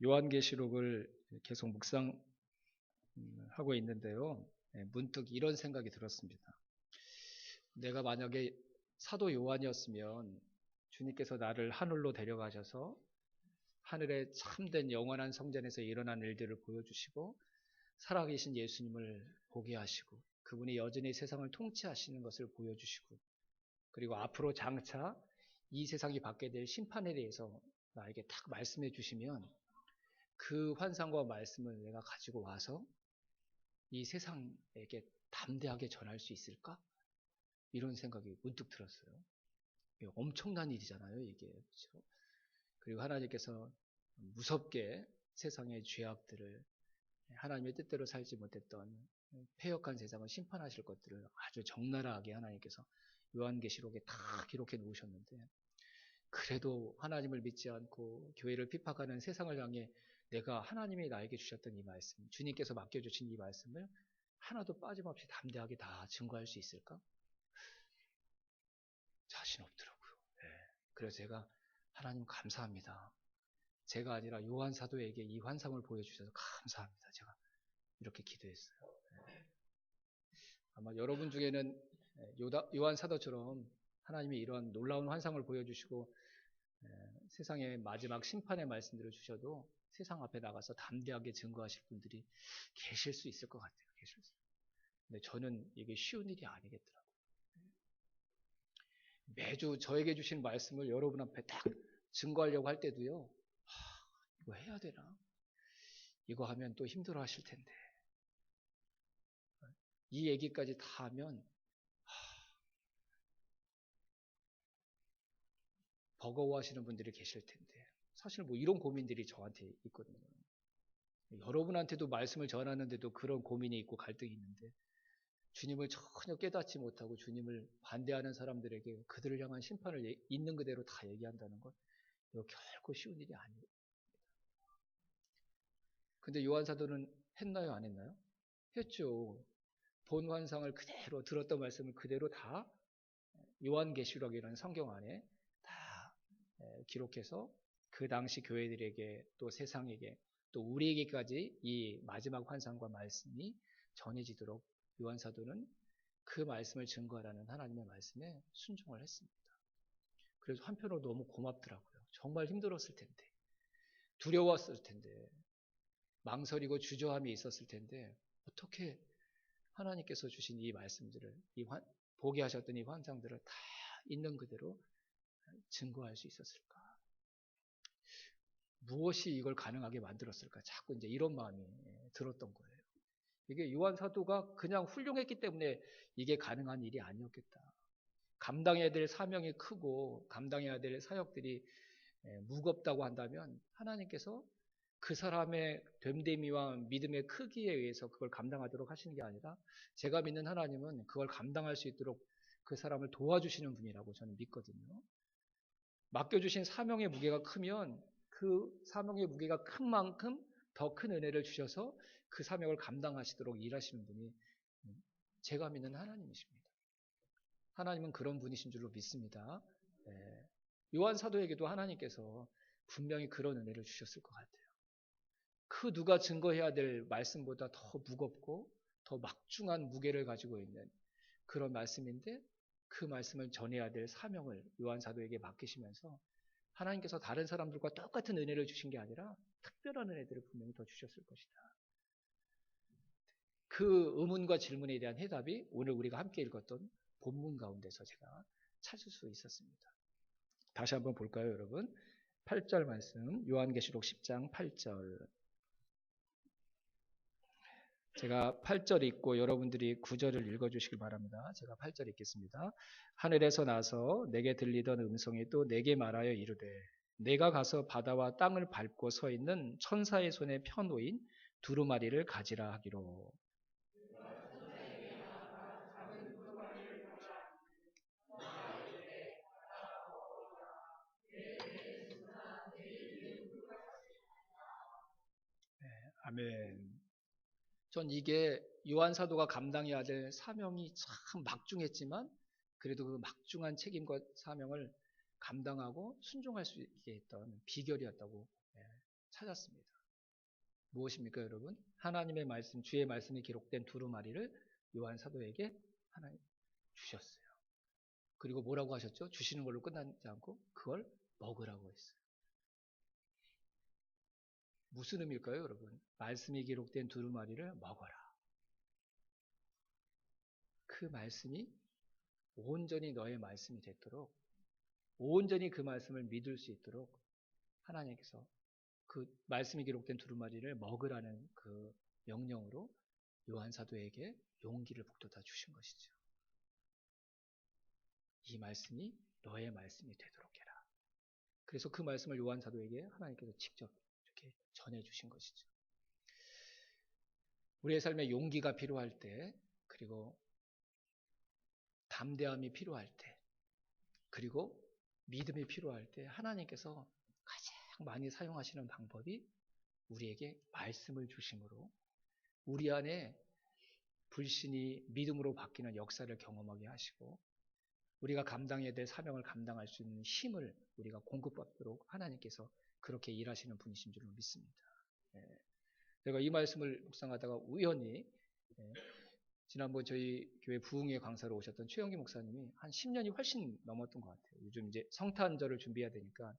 요한계시록을 계속 묵상하고 있는데요. 문득 이런 생각이 들었습니다. 내가 만약에 사도 요한이었으면 주님께서 나를 하늘로 데려가셔서 하늘의 참된 영원한 성전에서 일어난 일들을 보여주시고 살아계신 예수님을 보게 하시고 그분이 여전히 세상을 통치하시는 것을 보여주시고 그리고 앞으로 장차 이 세상이 받게 될 심판에 대해서 나에게 딱 말씀해 주시면 그 환상과 말씀을 내가 가지고 와서 이 세상에게 담대하게 전할 수 있을까? 이런 생각이 문득 들었어요. 엄청난 일이잖아요, 이게. 그렇죠? 그리고 하나님께서 무섭게 세상의 죄악들을 하나님의 뜻대로 살지 못했던 패역한 세상을 심판하실 것들을 아주 적나라하게 하나님께서 요한계시록에 다 기록해 놓으셨는데 그래도 하나님을 믿지 않고 교회를 핍박하는 세상을 향해 내가 하나님이 나에게 주셨던 이 말씀, 주님께서 맡겨주신 이 말씀을 하나도 빠짐없이 담대하게 다 증거할 수 있을까? 자신 없더라고요. 그래서 제가 하나님 감사합니다. 제가 아니라 요한 사도에게 이 환상을 보여주셔서 감사합니다. 제가 이렇게 기도했어요. 아마 여러분 중에는 요한 사도처럼 하나님이 이런 놀라운 환상을 보여주시고 세상의 마지막 심판의 말씀들을 주셔도 세상 앞에 나가서 담대하게 증거하실 분들이 계실 수 있을 것 같아요. 계실 수. 근데 저는 이게 쉬운 일이 아니겠더라고요. 매주 저에게 주신 말씀을 여러분 앞에 딱 증거하려고 할 때도요. 이거 해야 되나? 이거 하면 또 힘들어 하실 텐데. 이 얘기까지 다 하면 버거워하시는 분들이 계실 텐데. 사실 뭐 이런 고민들이 저한테 있거든요. 여러분한테도 말씀을 전하는데도 그런 고민이 있고 갈등이 있는데 주님을 전혀 깨닫지 못하고 주님을 반대하는 사람들에게 그들을 향한 심판을 있는 그대로 다 얘기한다는 것 이거 결코 쉬운 일이 아니에요. 근데 요한 사도는 했나요? 안 했나요? 했죠. 본 환상을 그대로 들었던 말씀을 그대로 다 요한계시록이라는 성경 안에 다 기록해서 그 당시 교회들에게 또 세상에게 또 우리에게까지 이 마지막 환상과 말씀이 전해지도록 요한 사도는 그 말씀을 증거하라는 하나님의 말씀에 순종을 했습니다. 그래서 한편으로 너무 고맙더라고요. 정말 힘들었을 텐데, 두려웠을 텐데, 망설이고 주저함이 있었을 텐데 어떻게 하나님께서 주신 이 말씀들을 보게 하셨던 이 환상들을 다 있는 그대로 증거할 수 있었을까? 무엇이 이걸 가능하게 만들었을까? 자꾸 이제 이런 마음이 들었던 거예요. 이게 요한 사도가 그냥 훌륭했기 때문에 이게 가능한 일이 아니었겠다. 감당해야 될 사명이 크고 감당해야 될 사역들이 무겁다고 한다면 하나님께서 그 사람의 됨됨이와 믿음의 크기에 의해서 그걸 감당하도록 하시는 게 아니라 제가 믿는 하나님은 그걸 감당할 수 있도록 그 사람을 도와주시는 분이라고 저는 믿거든요. 맡겨주신 사명의 무게가 크면 그 사명의 무게가 큰 만큼 더 큰 은혜를 주셔서 그 사명을 감당하시도록 일하시는 분이 제가 믿는 하나님이십니다. 하나님은 그런 분이신 줄로 믿습니다. 요한 사도에게도 하나님께서 분명히 그런 은혜를 주셨을 것 같아요. 그 누가 증거해야 될 말씀보다 더 무겁고 더 막중한 무게를 가지고 있는 그런 말씀인데 그 말씀을 전해야 될 사명을 요한 사도에게 맡기시면서 하나님께서 다른 사람들과 똑같은 은혜를 주신 게 아니라 특별한 은혜들을 분명히 더 주셨을 것이다. 그 의문과 질문에 대한 해답이 오늘 우리가 함께 읽었던 본문 가운데서 제가 찾을 수 있었습니다. 다시 한번 볼까요, 여러분? 8절 말씀, 요한계시록 10장 8절. 제가 8절 읽고 여러분들이 9절을 읽어주시길 바랍니다. 제가 8절 읽겠습니다. 하늘에서 나서 내게 들리던 음성이 또 내게 말하여 이르되 내가 가서 바다와 땅을 밟고 서 있는 천사의 손에 펴놓인 두루마리를 가지라 하기로. 아멘. 전 이게 요한 사도가 감당해야 될 사명이 참 막중했지만 그래도 그 막중한 책임과 사명을 감당하고 순종할 수 있게 했던 비결이었다고 찾았습니다. 무엇입니까, 여러분? 하나님의 말씀, 주의 말씀이 기록된 두루마리를 요한 사도에게 하나님 주셨어요. 그리고 뭐라고 하셨죠? 주시는 걸로 끝나지 않고 그걸 먹으라고 했어요. 무슨 의미일까요, 여러분? 말씀이 기록된 두루마리를 먹어라. 그 말씀이 온전히 너의 말씀이 됐도록, 온전히 그 말씀을 믿을 수 있도록 하나님께서 그 말씀이 기록된 두루마리를 먹으라는 그 명령으로 요한 사도에게 용기를 북돋아 주신 것이죠. 이 말씀이 너의 말씀이 되도록 해라. 그래서 그 말씀을 요한 사도에게 하나님께서 직접 이렇게 전해 주신 것이죠. 우리의 삶에 용기가 필요할 때, 그리고 담대함이 필요할 때, 그리고 믿음이 필요할 때 하나님께서 가장 많이 사용하시는 방법이 우리에게 말씀을 주심으로 우리 안에 불신이 믿음으로 바뀌는 역사를 경험하게 하시고 우리가 감당해야 될 사명을 감당할 수 있는 힘을 우리가 공급받도록 하나님께서 그렇게 일하시는 분이신 줄로 믿습니다. 제가 이 말씀을 묵상하다가 우연히 지난번 저희 교회 부흥회 강사로 오셨던 최영기 목사님이 한 10년이 훨씬 넘었던 것 같아요. 요즘 이제 성탄절을 준비해야 되니까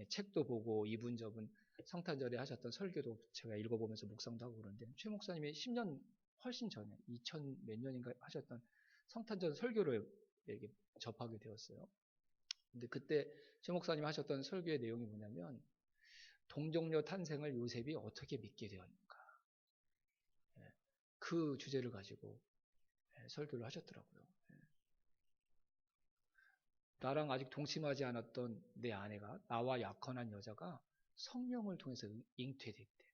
책도 보고 이분저분 성탄절에 하셨던 설교도 제가 읽어보면서 묵상도 하고 그러는데 최 목사님이 10년 훨씬 전에 2000 몇 년인가 하셨던 성탄절 설교를 이렇게 접하게 되었어요. 근데 그때 최 목사님이 하셨던 설교의 내용이 뭐냐면 동정녀 탄생을 요셉이 어떻게 믿게 되었는가, 그 주제를 가지고 설교를 하셨더라고요. 나랑 아직 동침하지 않았던 내 아내가, 나와 약혼한 여자가 성령을 통해서 잉태됐대요.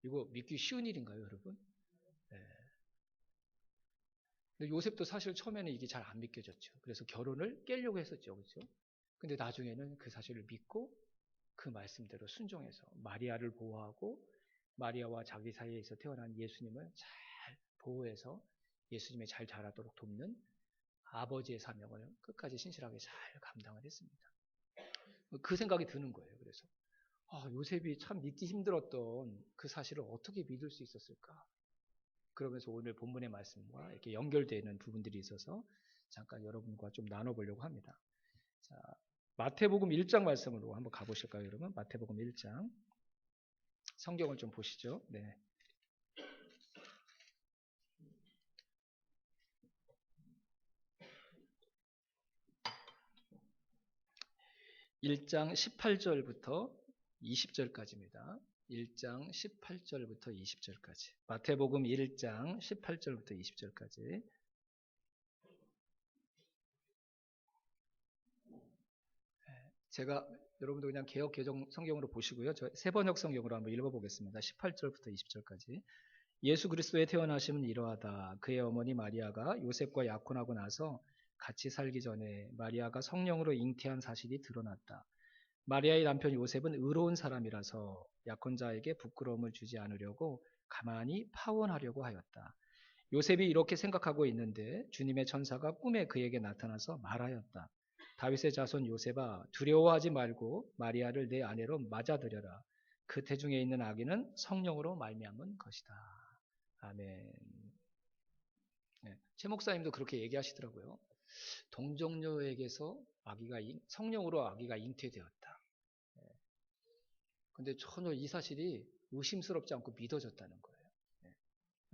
이거 믿기 쉬운 일인가요, 여러분? 근데 요셉도 사실 처음에는 이게 잘 안 믿겨졌죠. 그래서 결혼을 깨려고 했었죠. 그렇죠? 근데 나중에는 그 사실을 믿고 그 말씀대로 순종해서 마리아를 보호하고 마리아와 자기 사이에서 태어난 예수님을 잘 보호해서 예수님이 잘 자라도록 돕는 아버지의 사명을 끝까지 신실하게 잘 감당을 했습니다. 그 생각이 드는 거예요. 그래서 요셉이 참 믿기 힘들었던 그 사실을 어떻게 믿을 수 있었을까? 그러면서 오늘 본문의 말씀과 이렇게 연결되는 부분들이 있어서 잠깐 여러분과 좀 나눠보려고 합니다. 자, 마태복음 1장 말씀으로 한번 가보실까요, 여러분? 마태복음 1장. 성경을 좀 보시죠. 네. 1장 18절부터 20절까지입니다. 1장 18절부터 20절까지. 마태복음 1장 18절부터 20절까지. 제가 여러분도 그냥 개역 개정 성경으로 보시고요. 저 세번역 성경으로 한번 읽어보겠습니다. 18절부터 20절까지. 예수 그리스도의 태어나심은 이러하다. 그의 어머니 마리아가 요셉과 약혼하고 나서 같이 살기 전에 마리아가 성령으로 잉태한 사실이 드러났다. 마리아의 남편 요셉은 의로운 사람이라서 약혼자에게 부끄러움을 주지 않으려고 가만히 파혼하려고 하였다. 요셉이 이렇게 생각하고 있는데 주님의 천사가 꿈에 그에게 나타나서 말하였다. 다윗의 자손 요셉아, 두려워하지 말고 마리아를 내 아내로 맞아들여라. 그 태중에 있는 아기는 성령으로 말미암은 것이다. 아멘. 네, 최 목사님도 그렇게 얘기하시더라고요. 동정녀에게서 성령으로 아기가 잉태되었다. 근데 전혀 이 사실이 의심스럽지 않고 믿어졌다는 거예요.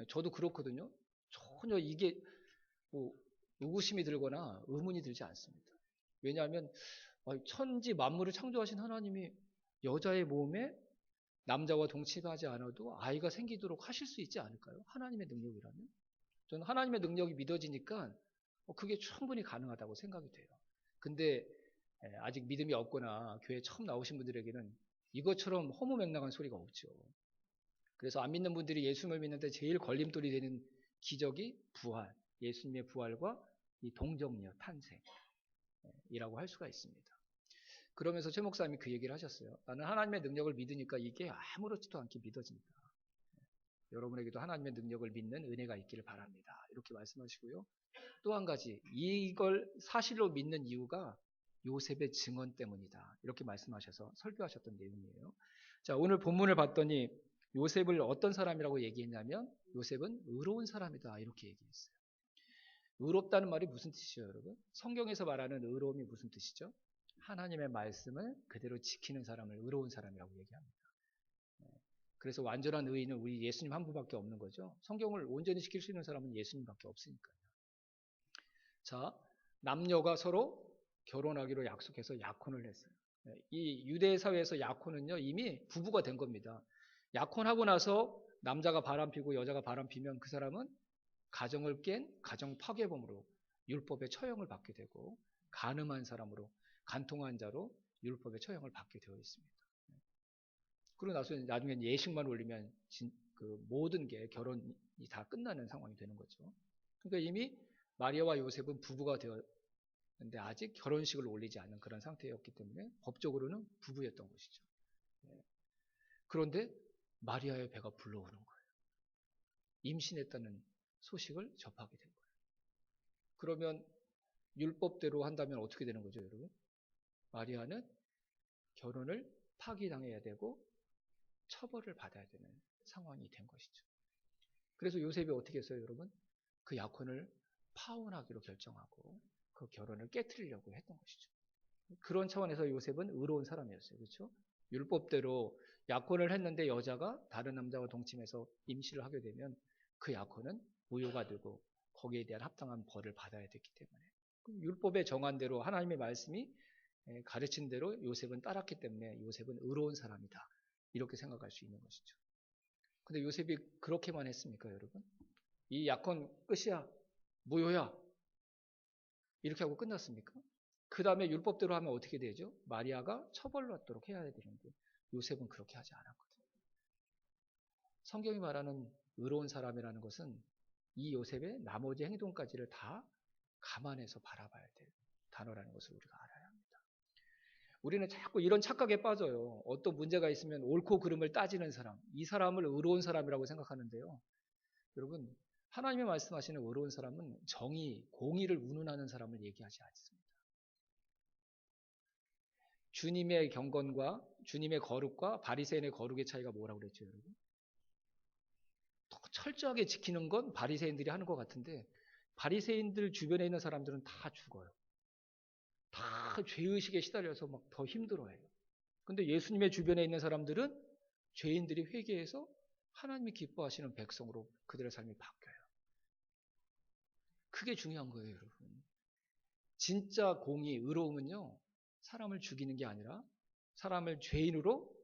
저도 그렇거든요. 전혀 이게 뭐 의구심이 들거나 의문이 들지 않습니다. 왜냐하면 천지 만물을 창조하신 하나님이 여자의 몸에 남자와 동침하지 않아도 아이가 생기도록 하실 수 있지 않을까요? 하나님의 능력이라면. 저는 하나님의 능력이 믿어지니까 그게 충분히 가능하다고 생각이 돼요. 근데 아직 믿음이 없거나 교회 처음 나오신 분들에게는 이것처럼 허무맹랑한 소리가 없죠. 그래서 안 믿는 분들이 예수님을 믿는데 제일 걸림돌이 되는 기적이 부활, 예수님의 부활과 이 동정녀 탄생이라고 할 수가 있습니다. 그러면서 최 목사님이 그 얘기를 하셨어요. 나는 하나님의 능력을 믿으니까 이게 아무렇지도 않게 믿어진다. 여러분에게도 하나님의 능력을 믿는 은혜가 있기를 바랍니다. 이렇게 말씀하시고요. 또 한 가지, 이걸 사실로 믿는 이유가 요셉의 증언 때문이다. 이렇게 말씀하셔서 설교하셨던 내용이에요. 자, 오늘 본문을 봤더니 요셉을 어떤 사람이라고 얘기했냐면 요셉은 의로운 사람이다. 이렇게 얘기했어요. 의롭다는 말이 무슨 뜻이죠, 여러분? 성경에서 말하는 의로움이 무슨 뜻이죠? 하나님의 말씀을 그대로 지키는 사람을 의로운 사람이라고 얘기합니다. 그래서 완전한 의인은 우리 예수님 한 분밖에 없는 거죠. 성경을 온전히 지킬 수 있는 사람은 예수님밖에 없으니까요. 자, 남녀가 서로 결혼하기로 약속해서 약혼을 했어요. 이 유대 사회에서 약혼은요, 이미 부부가 된 겁니다. 약혼하고 나서 남자가 바람피고 여자가 바람피면 그 사람은 가정을 깬 가정 파괴범으로 율법의 처형을 받게 되고 간음한 사람으로 간통한 자로 율법의 처형을 받게 되어 있습니다. 그러고 나서 나중에 예식만 올리면 그 모든 게 결혼이 다 끝나는 상황이 되는 거죠. 그러니까 이미 마리아와 요셉은 부부가 되었는데 아직 결혼식을 올리지 않은 그런 상태였기 때문에 법적으로는 부부였던 것이죠. 그런데 마리아의 배가 불러오는 거예요. 임신했다는 소식을 접하게 된 거예요. 그러면 율법대로 한다면 어떻게 되는 거죠, 여러분? 마리아는 결혼을 파기당해야 되고 처벌을 받아야 되는 상황이 된 것이죠. 그래서 요셉이 어떻게 했어요, 여러분? 그 약혼을 파혼하기로 결정하고 그 결혼을 깨트리려고 했던 것이죠. 그런 차원에서 요셉은 의로운 사람이었어요. 그렇죠? 율법대로 약혼을 했는데 여자가 다른 남자와 동침해서 임신을 하게 되면 그 약혼은 무효가 되고 거기에 대한 합당한 벌을 받아야 됐기 때문에 율법에 정한 대로 하나님의 말씀이 가르친 대로 요셉은 따랐기 때문에 요셉은 의로운 사람이다. 이렇게 생각할 수 있는 것이죠. 근데 요셉이 그렇게만 했습니까, 여러분? 이 약혼 끝이야. 무효야. 이렇게 하고 끝났습니까? 그 다음에 율법대로 하면 어떻게 되죠? 마리아가 처벌받도록 해야 되는데 요셉은 그렇게 하지 않았거든요. 성경이 말하는 의로운 사람이라는 것은 이 요셉의 나머지 행동까지를 다 감안해서 바라봐야 될 단어라는 것을 우리가 알아야 합니다. 우리는 자꾸 이런 착각에 빠져요. 어떤 문제가 있으면 옳고 그름을 따지는 사람, 이 사람을 의로운 사람이라고 생각하는데요. 여러분, 하나님의 말씀하시는 의로운 사람은 정의, 공의를 운운하는 사람을 얘기하지 않습니다. 주님의 경건과 주님의 거룩과 바리새인의 거룩의 차이가 뭐라고 그랬죠, 여러분? 더 철저하게 지키는 건 바리새인들이 하는 것 같은데 바리새인들 주변에 있는 사람들은 다 죽어요. 다 죄의식에 시달려서 막 더 힘들어해요. 근데 예수님의 주변에 있는 사람들은 죄인들이 회개해서 하나님이 기뻐하시는 백성으로 그들의 삶이 바뀌어요. 그게 중요한 거예요, 여러분. 진짜 공의, 의로움은요, 사람을 죽이는 게 아니라 사람을 죄인으로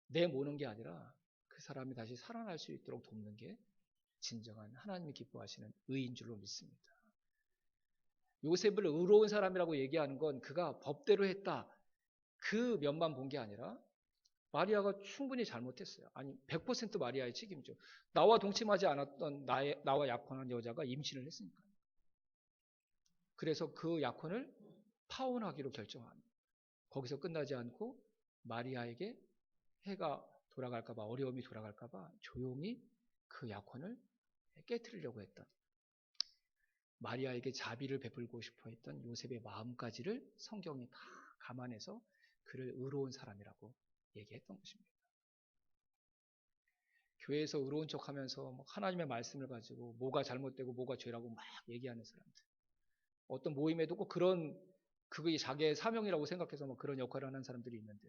내모는 게 아니라 그 사람이 다시 살아날 수 있도록 돕는 게 진정한 하나님이 기뻐하시는 의인 줄로 믿습니다. 요셉을 의로운 사람이라고 얘기하는 건 그가 법대로 했다. 그 면만 본 게 아니라 마리아가 충분히 잘못했어요. 아니 100% 마리아의 책임이죠. 나와 동침하지 않았던 나와 약혼한 여자가 임신을 했으니까요. 그래서 그 약혼을 파혼하기로 결정합니다. 거기서 끝나지 않고 마리아에게 해가 돌아갈까봐 어려움이 돌아갈까봐 조용히 그 약혼을 깨트리려고 했던 마리아에게 자비를 베풀고 싶어 했던 요셉의 마음까지를 성경이 다 감안해서 그를 의로운 사람이라고 얘기했던 것입니다. 교회에서 의로운 척하면서 하나님의 말씀을 가지고 뭐가 잘못되고 뭐가 죄라고 막 얘기하는 사람들. 어떤 모임에도 꼭 그게 자기의 사명이라고 생각해서 뭐 그런 역할을 하는 사람들이 있는데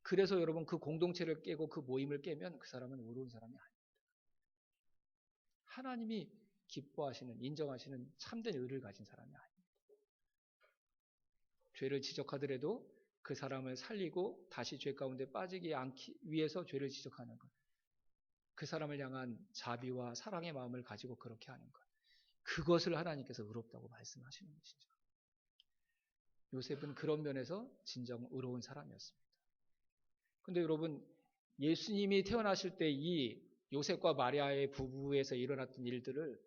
그래서 여러분 그 공동체를 깨고 그 모임을 깨면 그 사람은 의로운 사람이 아닙니다. 하나님이 기뻐하시는 인정하시는 참된 의를 가진 사람이 아닙니다. 죄를 지적하더라도 그 사람을 살리고 다시 죄 가운데 빠지지 않기 위해서 죄를 지적하는 것. 그 사람을 향한 자비와 사랑의 마음을 가지고 그렇게 하는 것. 그것을 하나님께서 의롭다고 말씀하시는 것이죠. 요셉은 그런 면에서 진정 의로운 사람이었습니다. 근데 여러분 예수님이 태어나실 때 이 요셉과 마리아의 부부에서 일어났던 일들을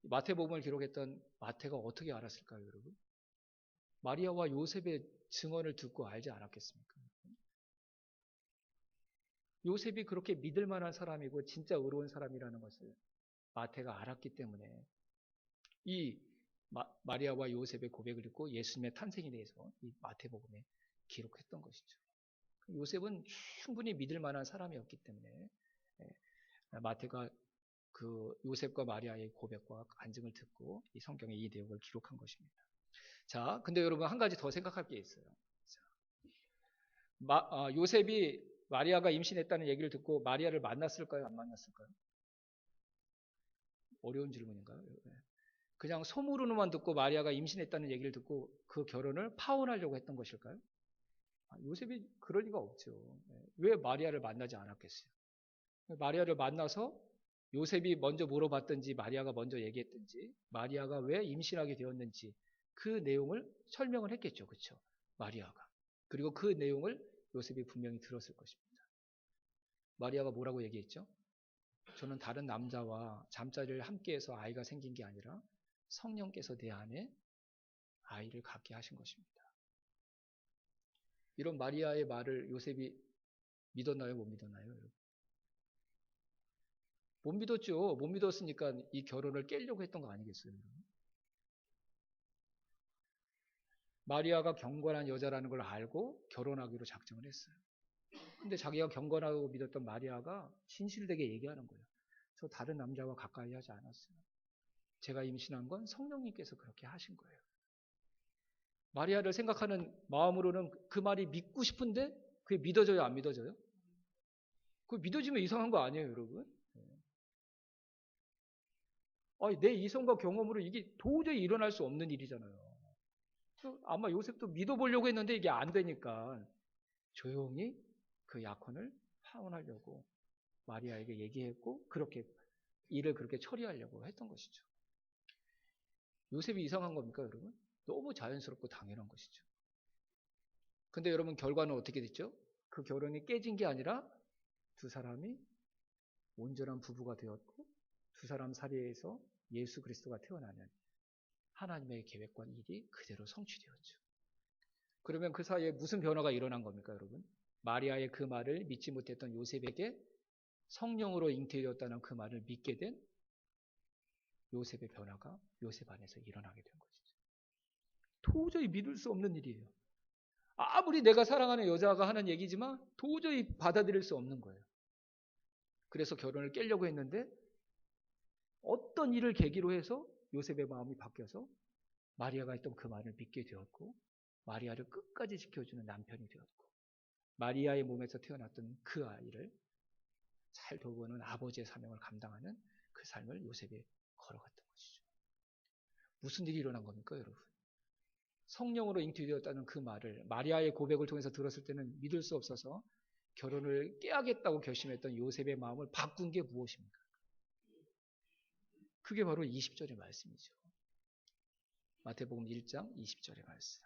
마태복음을 기록했던 마태가 어떻게 알았을까요, 여러분? 마리아와 요셉의 증언을 듣고 알지 않았겠습니까? 요셉이 그렇게 믿을 만한 사람이고 진짜 의로운 사람이라는 것을 마태가 알았기 때문에 이 마리아와 요셉의 고백을 읽고 예수님의 탄생에 대해서 이 마태복음에 기록했던 것이죠. 요셉은 충분히 믿을 만한 사람이었기 때문에 마태가 그 요셉과 마리아의 고백과 간증을 듣고 이 성경에 이 내용을 기록한 것입니다. 자, 근데 여러분 한 가지 더 생각할 게 있어요. 요셉이 마리아가 임신했다는 얘기를 듣고 마리아를 만났을까요? 안 만났을까요? 어려운 질문인가요? 그냥 소문으로만 듣고 마리아가 임신했다는 얘기를 듣고 그 결혼을 파혼하려고 했던 것일까요? 요셉이 그럴 리가 없죠. 왜 마리아를 만나지 않았겠어요? 마리아를 만나서 요셉이 먼저 물어봤든지 마리아가 먼저 얘기했든지 마리아가 왜 임신하게 되었는지 그 내용을 설명을 했겠죠. 그렇죠? 마리아가. 그리고 그 내용을 요셉이 분명히 들었을 것입니다. 마리아가 뭐라고 얘기했죠? 저는 다른 남자와 잠자리를 함께해서 아이가 생긴 게 아니라 성령께서 내 안에 아이를 갖게 하신 것입니다. 이런 마리아의 말을 요셉이 믿었나요? 못 믿었나요? 여러분? 못 믿었죠. 못 믿었으니까 이 결혼을 깨려고 했던 거 아니겠어요? 여러분? 마리아가 경건한 여자라는 걸 알고 결혼하기로 작정을 했어요. 근데 자기가 경건하고 믿었던 마리아가 진실되게 얘기하는 거예요. 저 다른 남자와 가까이 하지 않았어요. 제가 임신한 건 성령님께서 그렇게 하신 거예요. 마리아를 생각하는 마음으로는 그 말이 믿고 싶은데 그게 믿어져요, 안 믿어져요? 그거 믿어지면 이상한 거 아니에요, 여러분? 내 이성과 경험으로 이게 도저히 일어날 수 없는 일이잖아요. 아마 요셉도 믿어보려고 했는데 이게 안 되니까 조용히 그 약혼을 파혼하려고 마리아에게 얘기했고 일을 그렇게 처리하려고 했던 것이죠. 요셉이 이상한 겁니까, 여러분? 너무 자연스럽고 당연한 것이죠. 근데 여러분 결과는 어떻게 됐죠? 그 결혼이 깨진 게 아니라 두 사람이 온전한 부부가 되었고 두 사람 사이에서 예수 그리스도가 태어나는 하나님의 계획과 일이 그대로 성취되었죠. 그러면 그 사이에 무슨 변화가 일어난 겁니까, 여러분? 마리아의 그 말을 믿지 못했던 요셉에게 성령으로 잉태되었다는 그 말을 믿게 된 요셉의 변화가 요셉 안에서 일어나게 된 것이죠. 도저히 믿을 수 없는 일이에요. 아무리 내가 사랑하는 여자가 하는 얘기지만 도저히 받아들일 수 없는 거예요. 그래서 결혼을 깨려고 했는데 어떤 일을 계기로 해서 요셉의 마음이 바뀌어서 마리아가 했던 그 말을 믿게 되었고 마리아를 끝까지 지켜주는 남편이 되었고 마리아의 몸에서 태어났던 그 아이를 잘 돌보는 아버지의 사명을 감당하는 그 삶을 요셉이 걸어갔던 것이죠. 무슨 일이 일어난 겁니까, 여러분? 성령으로 잉태되었다는 그 말을 마리아의 고백을 통해서 들었을 때는 믿을 수 없어서 결혼을 깨야겠다고 결심했던 요셉의 마음을 바꾼 게 무엇입니까? 그게 바로 20절의 말씀이죠. 마태복음 1장 20절의 말씀.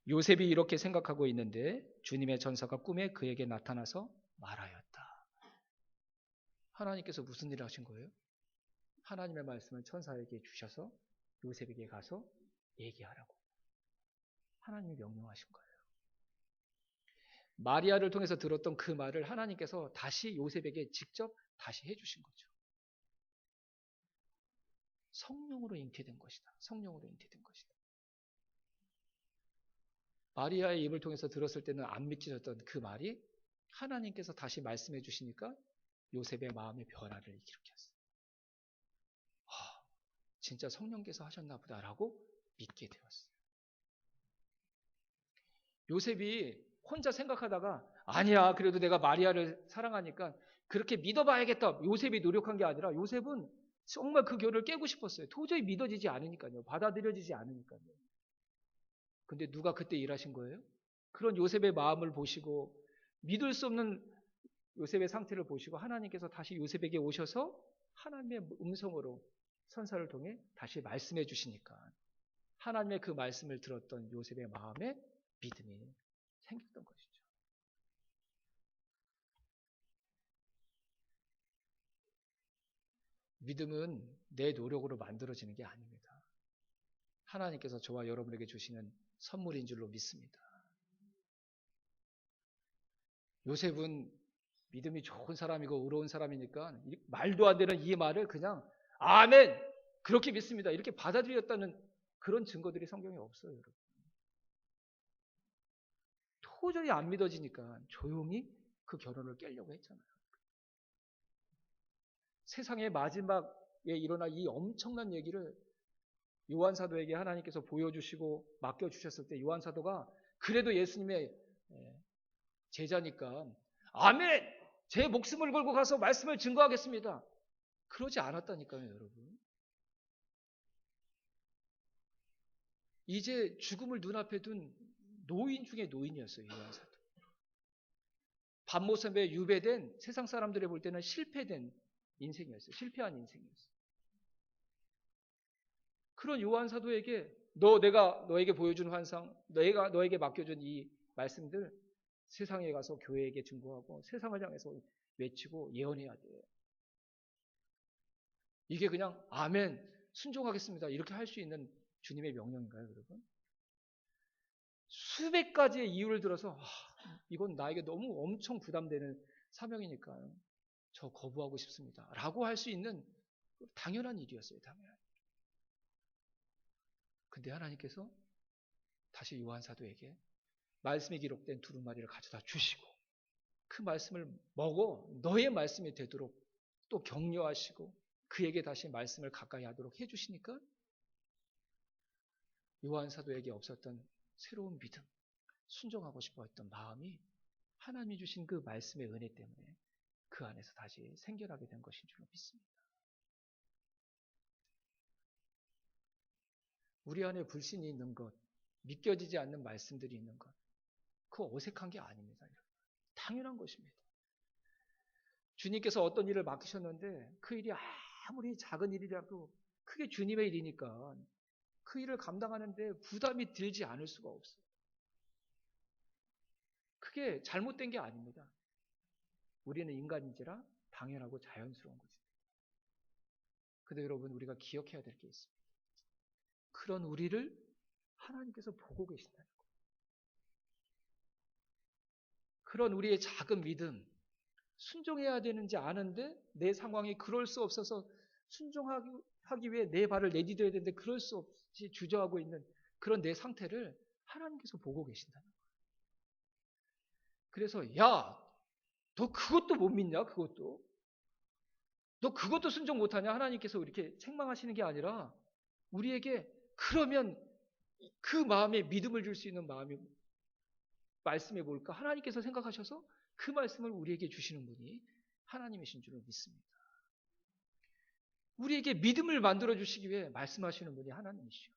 요셉이 이렇게 생각하고 있는데 주님의 전사가 꿈에 그에게 나타나서 말하였다. 하나님께서 무슨 일을 하신 거예요? 하나님의 말씀을 천사에게 주셔서 요셉에게 가서 얘기하라고 하나님이 명령하신 거예요. 마리아를 통해서 들었던 그 말을 하나님께서 다시 요셉에게 직접 다시 해주신 거죠. 성령으로 잉태된 것이다. 성령으로 잉태된 것이다. 마리아의 입을 통해서 들었을 때는 안 믿겨졌던 그 말이 하나님께서 다시 말씀해 주시니까 요셉의 마음의 변화를 일으켰어요. 진짜 성령께서 하셨나 보다라고 믿게 되었어요. 요셉이 혼자 생각하다가 아니야 그래도 내가 마리아를 사랑하니까 그렇게 믿어봐야겠다. 요셉이 노력한 게 아니라 요셉은 정말 그 결을 깨고 싶었어요. 도저히 믿어지지 않으니까요. 받아들여지지 않으니까요. 근데 누가 그때 일하신 거예요? 그런 요셉의 마음을 보시고 믿을 수 없는 요셉의 상태를 보시고 하나님께서 다시 요셉에게 오셔서 하나님의 음성으로 선사를 통해 다시 말씀해 주시니까 하나님의 그 말씀을 들었던 요셉의 마음에 믿음이 생겼던 것이죠. 믿음은 내 노력으로 만들어지는 게 아닙니다. 하나님께서 저와 여러분에게 주시는 선물인 줄로 믿습니다. 요셉은 믿음이 좋은 사람이고 의로운 사람이니까 말도 안 되는 이 말을 그냥 아멘! 그렇게 믿습니다. 이렇게 받아들였다는 그런 증거들이 성경에 없어요, 여러분. 도저히 안 믿어지니까 조용히 그 결혼을 깨려고 했잖아요. 세상의 마지막에 일어날 이 엄청난 얘기를 요한 사도에게 하나님께서 보여주시고 맡겨주셨을 때 요한 사도가 그래도 예수님의 제자니까 아멘! 제 목숨을 걸고 가서 말씀을 증거하겠습니다. 그러지 않았다니까요, 여러분. 이제 죽음을 눈앞에 둔 노인 중에 노인이었어요, 요한 사도. 밤모섬에 유배된 세상 사람들이 볼 때는 실패된 인생이었어요. 실패한 인생이었어요. 그런 요한 사도에게 내가 너에게 보여준 환상, 내가 너에게 맡겨준 이 말씀들 세상에 가서 교회에게 증거하고 세상을 향해서 외치고 예언해야 돼요. 이게 그냥 아멘, 순종하겠습니다. 이렇게 할 수 있는 주님의 명령인가요, 여러분? 수백 가지의 이유를 들어서 이건 나에게 너무 엄청 부담되는 사명이니까요. 저 거부하고 싶습니다. 라고 할 수 있는 당연한 일이었어요. 당연한. 근데 하나님께서 다시 요한 사도에게 말씀이 기록된 두루마리를 가져다 주시고 그 말씀을 먹어 너의 말씀이 되도록 또 격려하시고 그에게 다시 말씀을 가까이 하도록 해주시니까 요한 사도에게 없었던 새로운 믿음, 순종하고 싶어 했던 마음이 하나님이 주신 그 말씀의 은혜 때문에 그 안에서 다시 생겨나게 된 것인 줄로 믿습니다. 우리 안에 불신이 있는 것, 믿겨지지 않는 말씀들이 있는 것, 그거 어색한 게 아닙니다. 당연한 것입니다. 주님께서 어떤 일을 맡기셨는데 그 일이 아무리 작은 일이라도 크게 주님의 일이니까 그 일을 감당하는데 부담이 들지 않을 수가 없어요. 그게 잘못된 게 아닙니다. 우리는 인간인지라 당연하고 자연스러운 것입니다. 근데 여러분 우리가 기억해야 될 게 있습니다. 그런 우리를 하나님께서 보고 계신다는 거예요. 그런 우리의 작은 믿음, 순종해야 되는지 아는데 내 상황이 그럴 수 없어서 순종하기 위해 내 발을 내디뎌야 되는데 그럴 수 없이 주저하고 있는 그런 내 상태를 하나님께서 보고 계신다는 거예요. 그래서 야, 너 그것도 못 믿냐? 그것도? 너 그것도 순종 못하냐? 하나님께서 이렇게 책망하시는 게 아니라 우리에게 그러면 그 마음에 믿음을 줄 수 있는 마음이 말씀해 볼까? 하나님께서 생각하셔서 그 말씀을 우리에게 주시는 분이 하나님이신 줄을 믿습니다. 우리에게 믿음을 만들어 주시기 위해 말씀하시는 분이 하나님이시죠.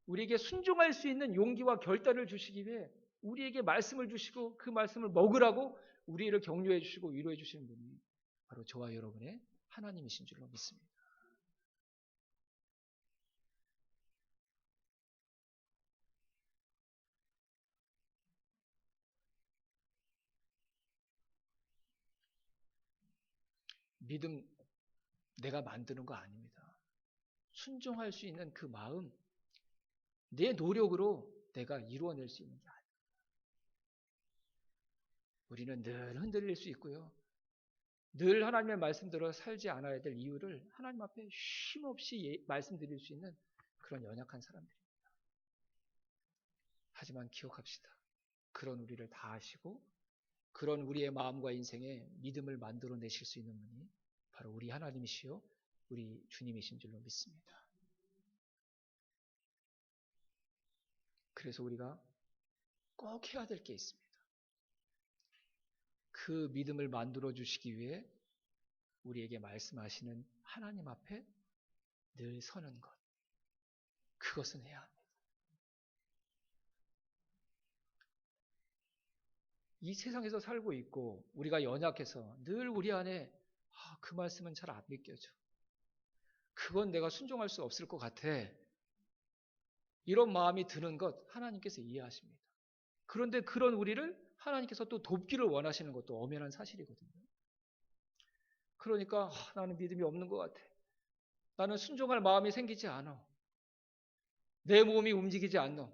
우리에게 순종할 수 있는 용기와 결단을 주시기 위해 우리에게 말씀을 주시고 그 말씀을 먹으라고 우리를 격려해 주시고 위로해 주시는 분이 바로 저와 여러분의 하나님이신 줄로 믿습니다. 믿음 내가 만드는 거 아닙니다. 순종할 수 있는 그 마음 내 노력으로 내가 이루어낼 수 있는 게 아닙니다. 우리는 늘 흔들릴 수 있고요. 늘 하나님의 말씀대로 살지 않아야 될 이유를 하나님 앞에 쉼없이 말씀드릴 수 있는 그런 연약한 사람들입니다. 하지만 기억합시다. 그런 우리를 다 아시고 그런 우리의 마음과 인생에 믿음을 만들어내실 수 있는 분이 바로 우리 하나님이시요 우리 주님이신 줄로 믿습니다. 그래서 우리가 꼭 해야 될 게 있습니다. 그 믿음을 만들어 주시기 위해 우리에게 말씀하시는 하나님 앞에 늘 서는 것. 그것은 해야 합니다. 이 세상에서 살고 있고 우리가 연약해서 늘 우리 안에 그 말씀은 잘 안 믿겨져. 그건 내가 순종할 수 없을 것 같아. 이런 마음이 드는 것 하나님께서 이해하십니다. 그런데 그런 우리를 하나님께서 또 돕기를 원하시는 것도 엄연한 사실이거든요. 그러니까 나는 믿음이 없는 것 같아. 나는 순종할 마음이 생기지 않아. 내 몸이 움직이지 않아.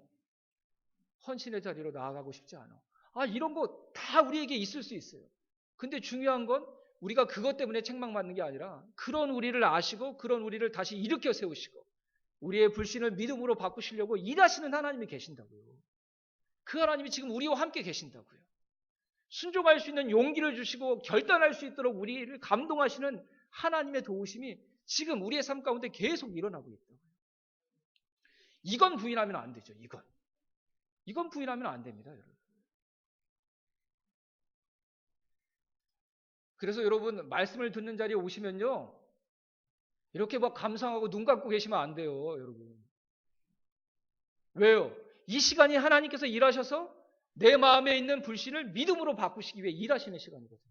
헌신의 자리로 나아가고 싶지 않아. 이런 거 다 우리에게 있을 수 있어요. 근데 중요한 건 우리가 그것 때문에 책망받는 게 아니라 그런 우리를 아시고 그런 우리를 다시 일으켜 세우시고 우리의 불신을 믿음으로 바꾸시려고 일하시는 하나님이 계신다고요. 그 하나님이 지금 우리와 함께 계신다고요. 순종할 수 있는 용기를 주시고 결단할 수 있도록 우리를 감동하시는 하나님의 도우심이 지금 우리의 삶 가운데 계속 일어나고 있다고요. 이건 부인하면 안 되죠. 이건 부인하면 안 됩니다, 여러분. 그래서 여러분 말씀을 듣는 자리에 오시면요. 이렇게 막 감상하고 눈 감고 계시면 안 돼요, 여러분. 왜요? 이 시간이 하나님께서 일하셔서 내 마음에 있는 불신을 믿음으로 바꾸시기 위해 일하시는 시간이거든요.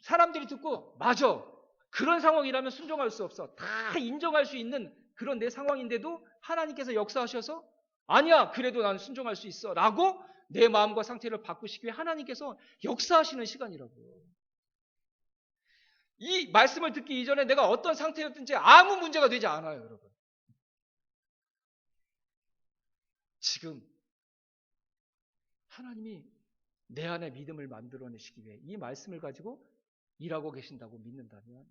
사람들이 듣고 맞아. 그런 상황이라면 순종할 수 없어. 다 인정할 수 있는 그런 내 상황인데도 하나님께서 역사하셔서 아니야. 그래도 나는 순종할 수 있어. 라고 내 마음과 상태를 바꾸시기 위해 하나님께서 역사하시는 시간이라고요. 이 말씀을 듣기 이전에 내가 어떤 상태였든지 아무 문제가 되지 않아요, 여러분. 지금 하나님이 내 안에 믿음을 만들어내시기 위해 이 말씀을 가지고 일하고 계신다고 믿는다면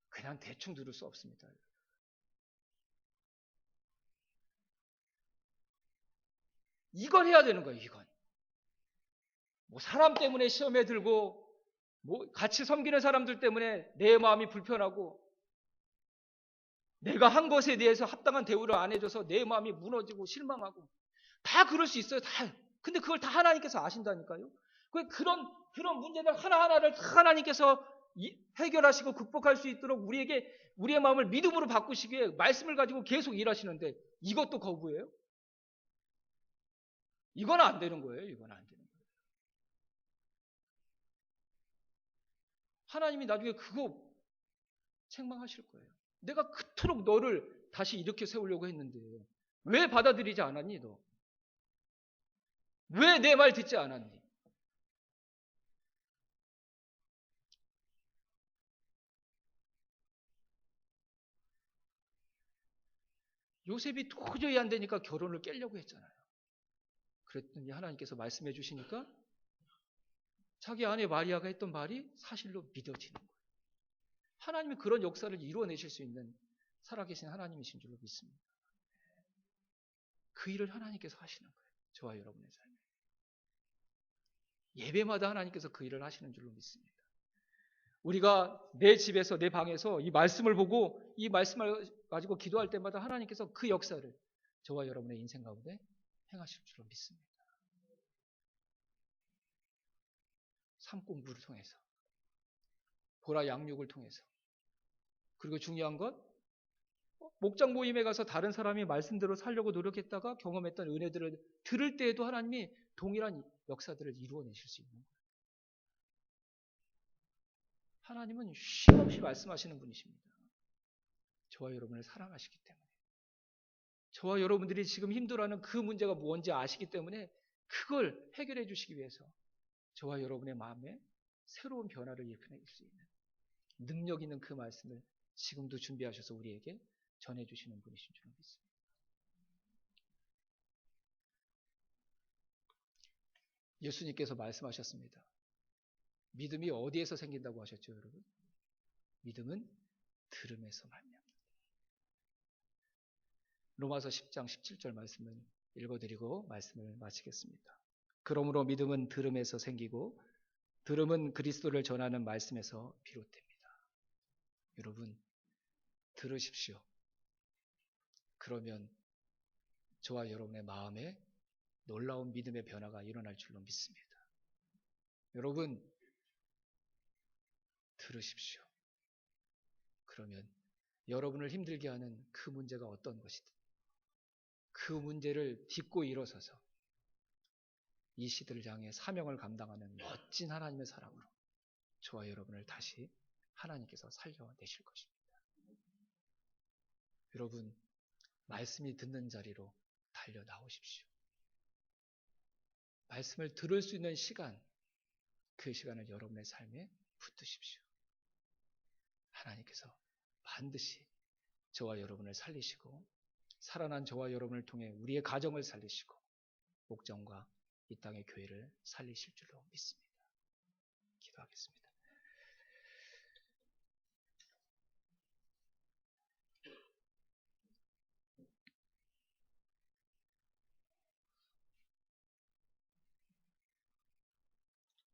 그냥 대충 들을 수 없습니다. 이걸 해야 되는 거예요, 이건. 뭐 사람 때문에 시험에 들고 뭐 같이 섬기는 사람들 때문에 내 마음이 불편하고 내가 한 것에 대해서 합당한 대우를 안 해줘서 내 마음이 무너지고 실망하고 다 그럴 수 있어요. 다. 근데 그걸 다 하나님께서 아신다니까요. 그런 문제들 하나하나를 다 하나님께서 해결하시고 극복할 수 있도록 우리의 마음을 믿음으로 바꾸시기 위해 말씀을 가지고 계속 일하시는데 이것도 거부해요? 이건 안 되는 거예요. 이건 안 되는 거예요. 하나님이 나중에 그거 책망하실 거예요. 내가 그토록 너를 다시 일으켜 세우려고 했는데 왜 받아들이지 않았니 너? 왜 내 말 듣지 않았니? 요셉이 도저히 안 되니까 결혼을 깨려고 했잖아요. 그랬더니 하나님께서 말씀해 주시니까 자기 아내 마리아가 했던 말이 사실로 믿어지는 거예요. 하나님이 그런 역사를 이루어내실 수 있는 살아계신 하나님이신 줄로 믿습니다. 그 일을 하나님께서 하시는 거예요. 저와 여러분의 삶에. 예배마다 하나님께서 그 일을 하시는 줄로 믿습니다. 우리가 내 집에서 내 방에서 이 말씀을 보고 이 말씀을 가지고 기도할 때마다 하나님께서 그 역사를 저와 여러분의 인생 가운데 행하실 줄로 믿습니다. 삶 공부를 통해서 보라 양육을 통해서 그리고 중요한 건 목장 모임에 가서 다른 사람이 말씀대로 살려고 노력했다가 경험했던 은혜들을 들을 때에도 하나님이 동일한 역사들을 이루어내실 수 있는 거예요. 하나님은 쉼없이 말씀하시는 분이십니다. 저와 여러분을 사랑하시기 때문에 저와 여러분들이 지금 힘들어하는 그 문제가 뭔지 아시기 때문에 그걸 해결해 주시기 위해서 저와 여러분의 마음에 새로운 변화를 일으켜낼 수 있는 능력 있는 그 말씀을 지금도 준비하셔서 우리에게 전해주시는 분이신 줄 믿습니다. 예수님께서 말씀하셨습니다. 믿음이 어디에서 생긴다고 하셨죠, 여러분? 믿음은 들음에서 말미암는다. 로마서 10장 17절 말씀을 읽어드리고 말씀을 마치겠습니다. 그러므로 믿음은 들음에서 생기고 들음은 그리스도를 전하는 말씀에서 비롯됩니다. 여러분 들으십시오. 그러면 저와 여러분의 마음에 놀라운 믿음의 변화가 일어날 줄로 믿습니다. 여러분 들으십시오. 그러면 여러분을 힘들게 하는 그 문제가 어떤 것이든 그 문제를 딛고 일어서서 이 시대를 향해 사명을 감당하는 멋진 하나님의 사랑으로 저와 여러분을 다시 하나님께서 살려내실 것입니다. 여러분 말씀이 듣는 자리로 달려 나오십시오. 말씀을 들을 수 있는 시간, 그 시간을 여러분의 삶에 붙드십시오. 하나님께서 반드시 저와 여러분을 살리시고 살아난 저와 여러분을 통해 우리의 가정을 살리시고 목장과 이 땅의 교회를 살리실 줄로 믿습니다. 기도하겠습니다.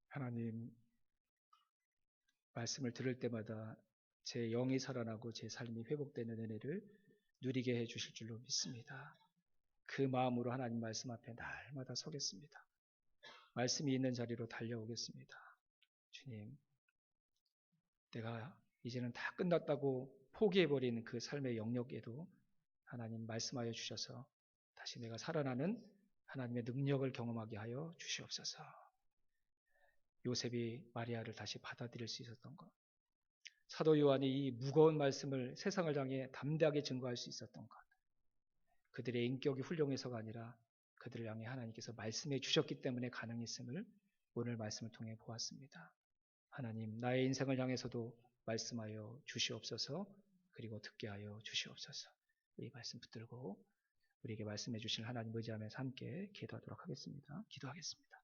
하나님, 말씀을 들을 때마다 제 영이 살아나고 제 삶이 회복되는 은혜를 누리게 해주실 줄로 믿습니다. 그 마음으로 하나님 말씀 앞에 날마다 서겠습니다. 말씀이 있는 자리로 달려오겠습니다. 주님, 내가 이제는 다 끝났다고 포기해버린 그 삶의 영역에도 하나님 말씀하여 주셔서 다시 내가 살아나는 하나님의 능력을 경험하게 하여 주시옵소서. 요셉이 마리아를 다시 받아들일 수 있었던 것, 사도 요한이 이 무거운 말씀을 세상을 향해 담대하게 증거할 수 있었던 것, 그들의 인격이 훌륭해서가 아니라 그들을 향해 하나님께서 말씀해 주셨기 때문에 가능했음을 오늘 말씀을 통해 보았습니다. 하나님, 나의 인생을 향해서도 말씀하여 주시옵소서. 그리고 듣게 하여 주시옵소서. 이 말씀 붙들고 우리에게 말씀해 주신 하나님 의지하면서 함께 기도하도록 하겠습니다. 기도하겠습니다.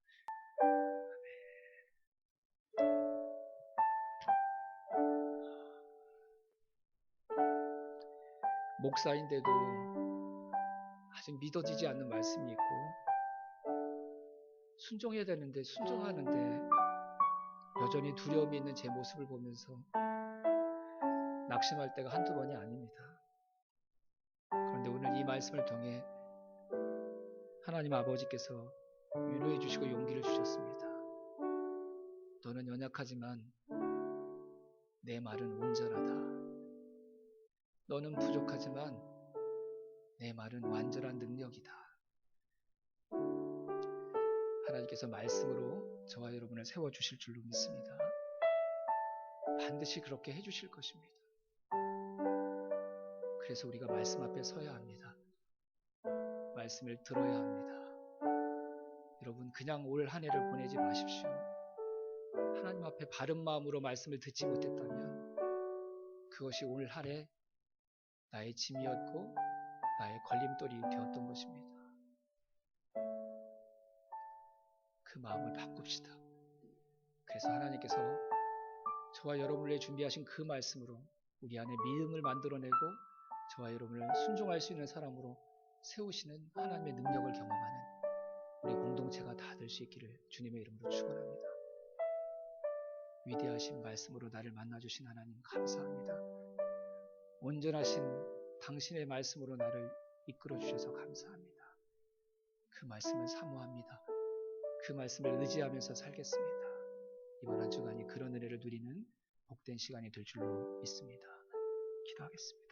목사인데도 아직 믿어지지 않는 말씀이 있고, 순종해야 되는데 순종하는데 여전히 두려움이 있는 제 모습을 보면서 낙심할 때가 한두 번이 아닙니다. 그런데 오늘 이 말씀을 통해 하나님 아버지께서 위로해 주시고 용기를 주셨습니다. 너는 연약하지만 내 말은 온전하다. 너는 부족하지만 내 말은 완전한 능력이다. 하나님께서 말씀으로 저와 여러분을 세워주실 줄로 믿습니다. 반드시 그렇게 해주실 것입니다. 그래서 우리가 말씀 앞에 서야 합니다. 말씀을 들어야 합니다. 여러분, 그냥 올 한 해를 보내지 마십시오. 하나님 앞에 바른 마음으로 말씀을 듣지 못했다면 그것이 올 한 해 나의 짐이었고 나의 걸림돌이 되었던 것입니다. 그 마음을 바꿉시다. 그래서 하나님께서 저와 여러분을 위해 준비하신 그 말씀으로 우리 안에 믿음을 만들어내고 저와 여러분을 순종할 수 있는 사람으로 세우시는 하나님의 능력을 경험하는 우리 공동체가 다 될 수 있기를 주님의 이름으로 축원합니다. 위대하신 말씀으로 나를 만나주신 하나님 감사합니다. 온전하신 당신의 말씀으로 나를 이끌어 주셔서 감사합니다. 그 말씀을 사모합니다. 그 말씀을 의지하면서 살겠습니다. 이번 한 주간이 그런 은혜를 누리는 복된 시간이 될 줄로 믿습니다. 기도하겠습니다.